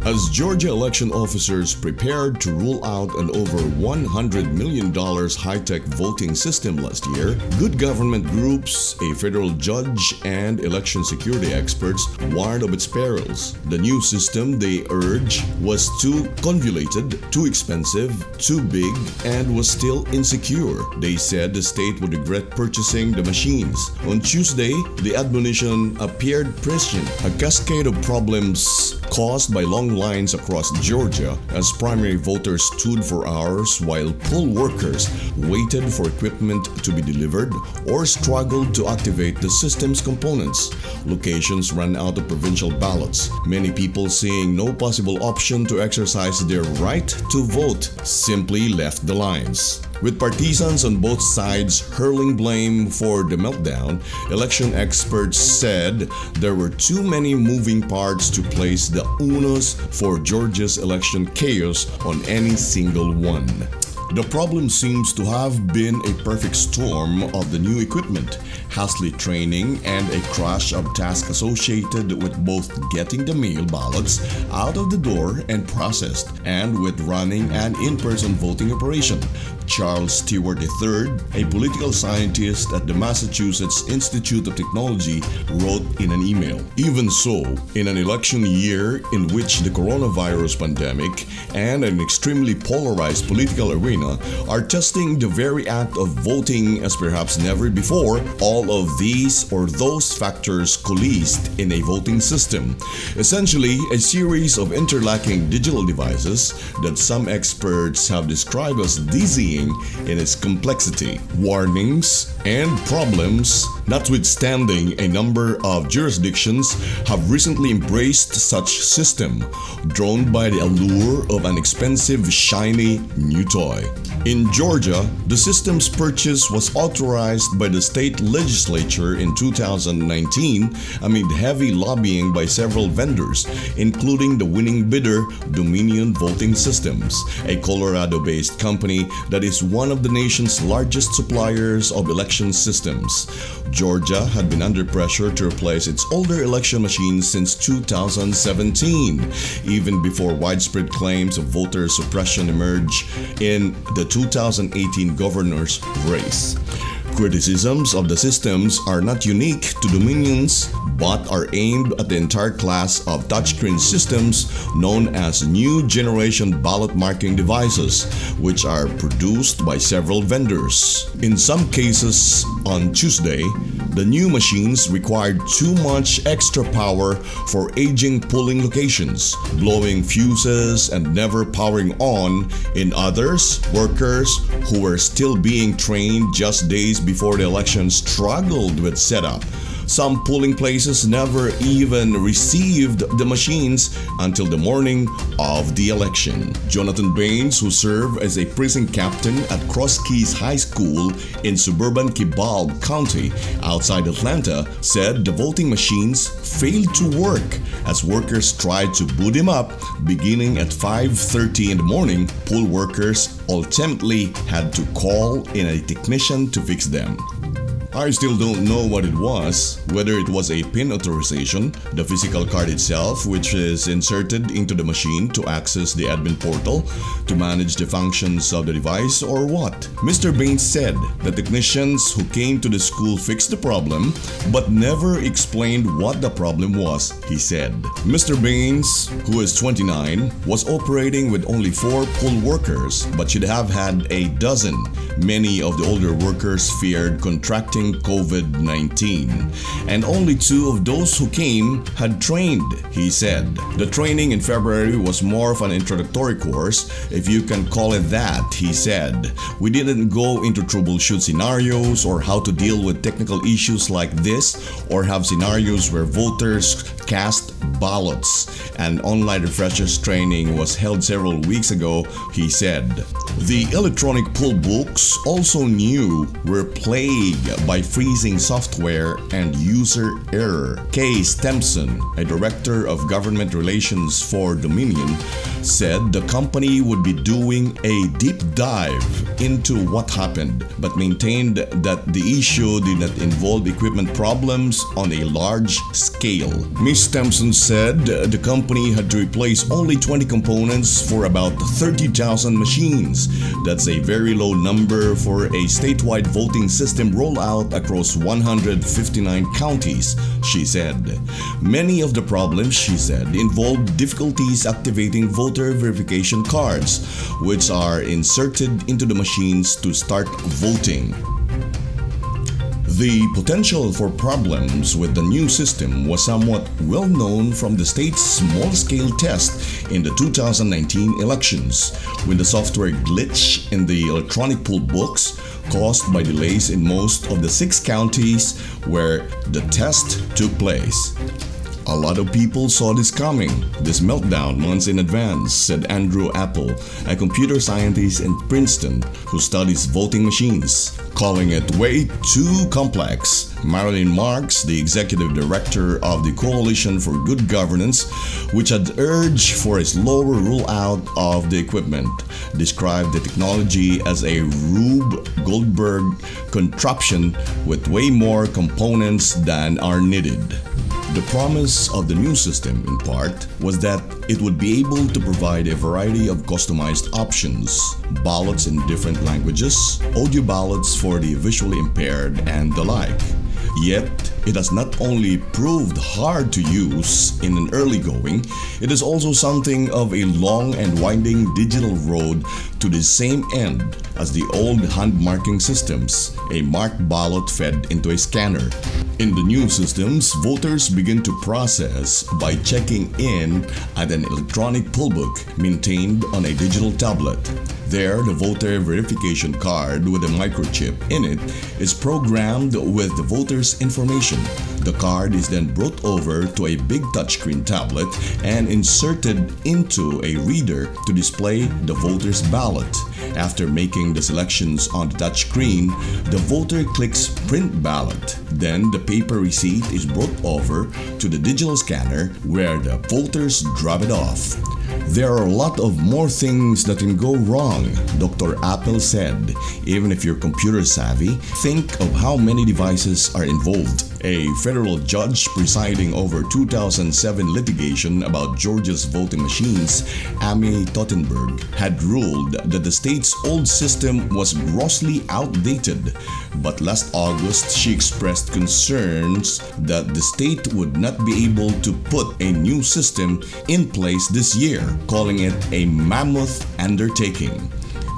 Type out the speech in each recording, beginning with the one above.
As Georgia election officers prepared to roll out an over $100 million high-tech voting system last year, good government groups, a federal judge, and election security experts warned of its perils. The new system, they urge, was too convoluted, too expensive, too big, and was still insecure. They said the state would regret purchasing the machines. On Tuesday, the admonition appeared prescient. A cascade of problems caused by long lines across Georgia as primary voters stood for hours while poll workers waited for equipment to be delivered or struggled to activate the system's components. Locations ran out of provincial ballots, many people seeing no possible option to exercise their right to vote simply left the lines. With partisans on both sides hurling blame for the meltdown, election experts said there were too many moving parts to place the onus for Georgia's election chaos on any single one. The problem seems to have been a perfect storm of the new equipment, hasty training, and a crush of tasks associated with both getting the mail ballots out of the door and processed, and with running an in-person voting operation. Charles Stewart III, a political scientist at the Massachusetts Institute of Technology, wrote in an email, "Even so, in an election year in which the coronavirus pandemic and an extremely polarized political arena are testing the very act of voting as perhaps never before, all of these or those factors coalesced in a voting system, essentially a series of interlocking digital devices that some experts have described as dizzying in its complexity. Warnings and problems notwithstanding, a number of jurisdictions have recently embraced such system, drawn by the allure of an expensive, shiny new toy. In Georgia, the system's purchase was authorized by the state legislature in 2019 amid heavy lobbying by several vendors, including the winning bidder, Dominion Voting Systems, a Colorado-based company that is one of the nation's largest suppliers of election systems. Georgia had been under pressure to replace its older election machines since 2017, even before widespread claims of voter suppression emerged in the 2018 governor's race. Criticisms of the systems are not unique to Dominion's, but are aimed at the entire class of touchscreen systems known as new generation ballot marking devices, which are produced by several vendors. In some cases, on Tuesday, the new machines required too much extra power for aging polling locations, blowing fuses and never powering on. In others, workers who were still being trained just days before the election struggled with setup. Some polling places never even received the machines until the morning of the election. Jonathan Baines, who served as a precinct captain at Cross Keys High School in suburban Kibaug County outside Atlanta, said the voting machines failed to work as workers tried to boot them up. Beginning at 5:30 in the morning, poll workers ultimately had to call in a technician to fix them. I still don't know what it was, whether it was a PIN authorization, the physical card itself which is inserted into the machine to access the admin portal to manage the functions of the device, or what. Mr. Baines said the technicians who came to the school fixed the problem but never explained what the problem was, he said. Mr. Baines, who is 29, was operating with only 4 poll workers but should have had a dozen. Many of the older workers feared contracting COVID-19, and only 2 of those who came had trained, he said. The training in February was more of an introductory course, if you can call it that, he said. We didn't go into troubleshoot scenarios or how to deal with technical issues like this, or have scenarios where voters cast ballots. An online refreshers training was held several weeks ago, he said. The electronic poll books, also new, were plagued by freezing software and user error. Kay Stempson, a director of government relations for Dominion, said the company would be doing a deep dive into what happened, but maintained that the issue did not involve equipment problems on a large scale. Ms. Stempson said the company had to replace only 20 components for about 30,000 machines. That's a very low number for a statewide voting system rollout across 159 counties, she said. Many of the problems, she said, involved difficulties activating voter verification cards, which are inserted into the machines to start voting. The potential for problems with the new system was somewhat well known from the state's small-scale test in the 2019 elections, when the software glitch in the electronic poll books caused by delays in most of the 6 counties where the test took place. A lot of people saw this coming, this meltdown, months in advance, said Andrew Apple, a computer scientist in Princeton who studies voting machines, calling it way too complex. Marilyn Marks, the executive director of the Coalition for Good Governance, which had urged for a slower rollout of the equipment, described the technology as a Rube Goldberg contraption with way more components than are needed. The promise of the new system, in part, was that it would be able to provide a variety of customized options, ballots in different languages, audio ballots for the visually impaired, and the like. Yet, it has not only proved hard to use in an early going, it is also something of a long and winding digital road to the same end as the old hand marking systems, a marked ballot fed into a scanner. In the new systems, voters begin to process by checking in at an electronic poll book maintained on a digital tablet. There, the voter verification card with a microchip in it is programmed with the voter's information. The card is then brought over to a big touchscreen tablet and inserted into a reader to display the voter's ballot. After making the selections on the touchscreen, the voter clicks Print Ballot. Then the paper receipt is brought over to the digital scanner where the voters drop it off. There are a lot of more things that can go wrong, Dr. Apple said. Even if you're computer savvy, think of how many devices are involved. A federal judge presiding over 2007 litigation about Georgia's voting machines, Amy Tottenberg, had ruled that the state's old system was grossly outdated. But last August, she expressed concerns that the state would not be able to put a new system in place this year, calling it a mammoth undertaking.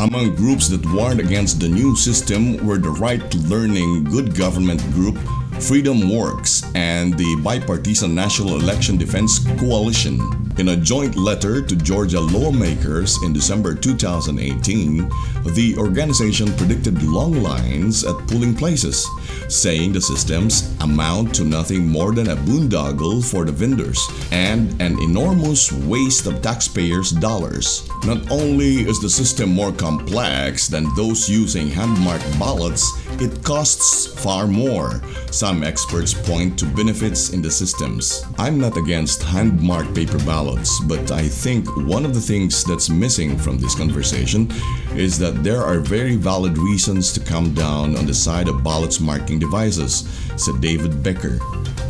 Among groups that warned against the new system were the Right to Learning Good Government Group, Freedom Works, and the Bipartisan National Election Defense Coalition. In a joint letter to Georgia lawmakers in December 2018, the organization predicted long lines at polling places, saying the systems amount to nothing more than a boondoggle for the vendors and an enormous waste of taxpayers' dollars. Not only is the system more complex than those using hand-marked ballots, it costs far more. Some experts point to benefits in the systems. I'm not against hand-marked paper ballots, but I think one of the things that's missing from this conversation is that there are very valid reasons to come down on the side of ballots marking devices, said David Becker,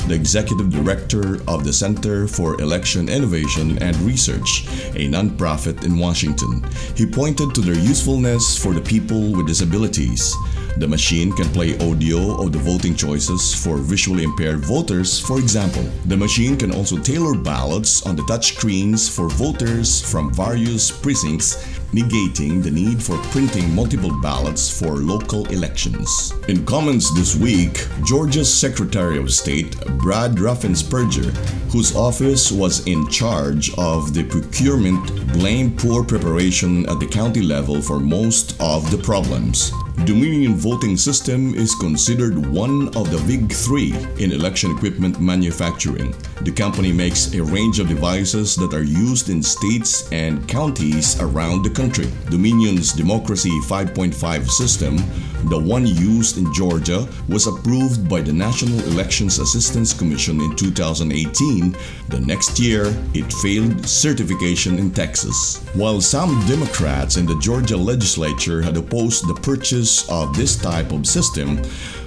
the executive director of the Center for Election Innovation and Research, a nonprofit in Washington. He pointed to their usefulness for the people with disabilities. The machine can play audio of the voting choices for visually impaired voters, for example. The machine can also tailor ballots on the touch screens for voters from various precincts, negating the need for printing multiple ballots for local elections. In comments this week, Georgia's Secretary of State, Brad Raffensperger, whose office was in charge of the procurement, blamed poor preparation at the county level for most of the problems. Dominion Voting System is considered one of the big three in election equipment manufacturing. The company makes a range of devices that are used in states and counties around the country. Dominion's Democracy 5.5 system, the one used in Georgia, was approved by the National Elections Assistance Commission in 2018. The next year, it failed certification in Texas. While some Democrats in the Georgia legislature had opposed the purchase use of this type of system,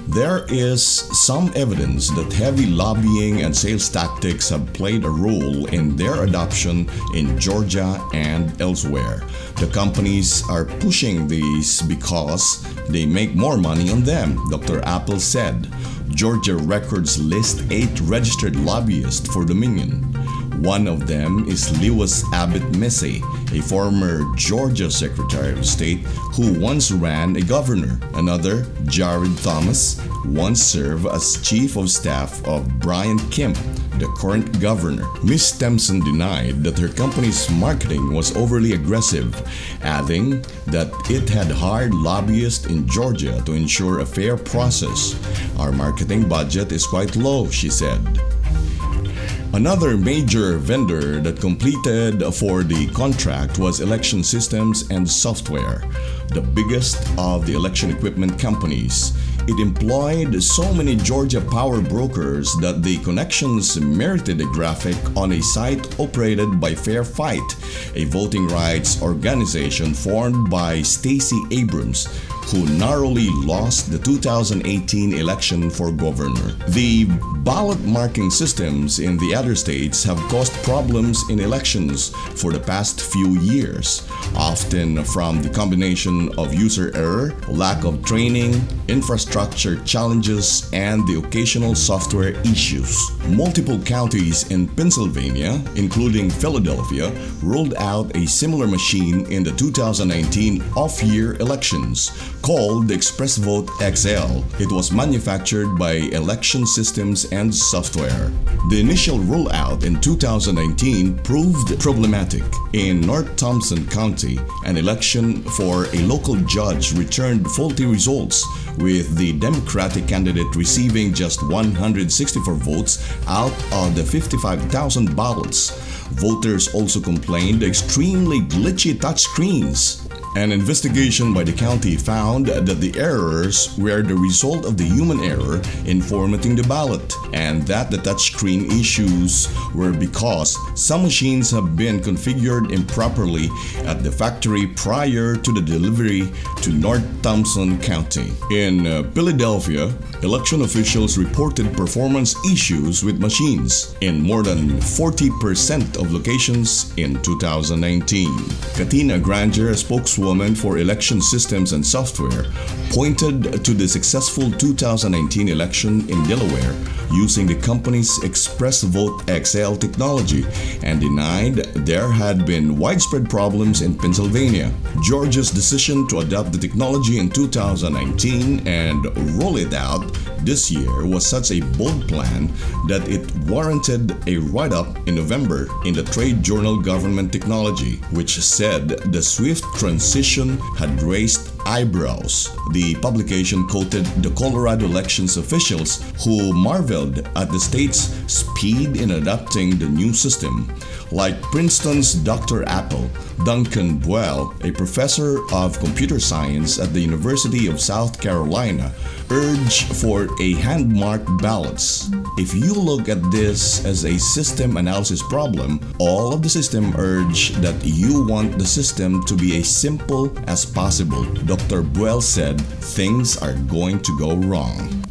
there is some evidence that heavy lobbying and sales tactics have played a role in their adoption in Georgia and elsewhere. The companies are pushing these because they make more money on them, Dr. Apple said. Georgia records list 8 registered lobbyists for Dominion. One of them is Lewis Abbott Messy, a former Georgia Secretary of State who once ran a governor. Another, Jared Thomas, once served as Chief of Staff of Brian Kemp, the current governor. Ms. Stemson denied that her company's marketing was overly aggressive, adding that it had hired lobbyists in Georgia to ensure a fair process. Our marketing budget is quite low, she said. Another major vendor that completed for the contract was Election Systems and Software, the biggest of the election equipment companies. It employed so many Georgia power brokers that the connections merited a graphic on a site operated by Fair Fight, a voting rights organization formed by Stacey Abrams, who narrowly lost the 2018 election for governor. The ballot marking systems in the other states have caused problems in elections for the past few years, often from the combination of user error, lack of training, infrastructure challenges, and the occasional software issues. Multiple counties in Pennsylvania, including Philadelphia, rolled out a similar machine in the 2019 off-year elections, called the ExpressVote XL. It was manufactured by Election Systems and Software. The initial rollout in 2019 proved problematic. In North Thompson County, an election for a local judge returned faulty results, with the Democratic candidate receiving just 164 votes out of the 55,000 ballots. Voters also complained of extremely glitchy touchscreens. An investigation by the county found that the errors were the result of the human error in formatting the ballot, and that the touchscreen issues were because some machines have been configured improperly at the factory prior to the delivery to North Thompson County. In Philadelphia, election officials reported performance issues with machines in more than 40% of locations in 2019. Katina Granger, a spokeswoman for Election Systems and Software, pointed to the successful 2019 election in Delaware using the company's ExpressVote XL technology and denied there had been widespread problems in Pennsylvania. Georgia's decision to adopt the technology in 2019 and roll it out this year was such a bold plan that it warranted a write-up in November in the trade journal Government Technology, which said the swift transition had raised eyebrows. The publication quoted the Colorado elections officials who marveled at the state's speed in adopting the new system. Like Princeton's Dr. Apple, Duncan Buell, a professor of computer science at the University of South Carolina, urged for a hand-marked ballots. If you look at this as a system analysis problem, all of the system urge that you want the system to be as simple as possible. Dr. Buell said things are going to go wrong.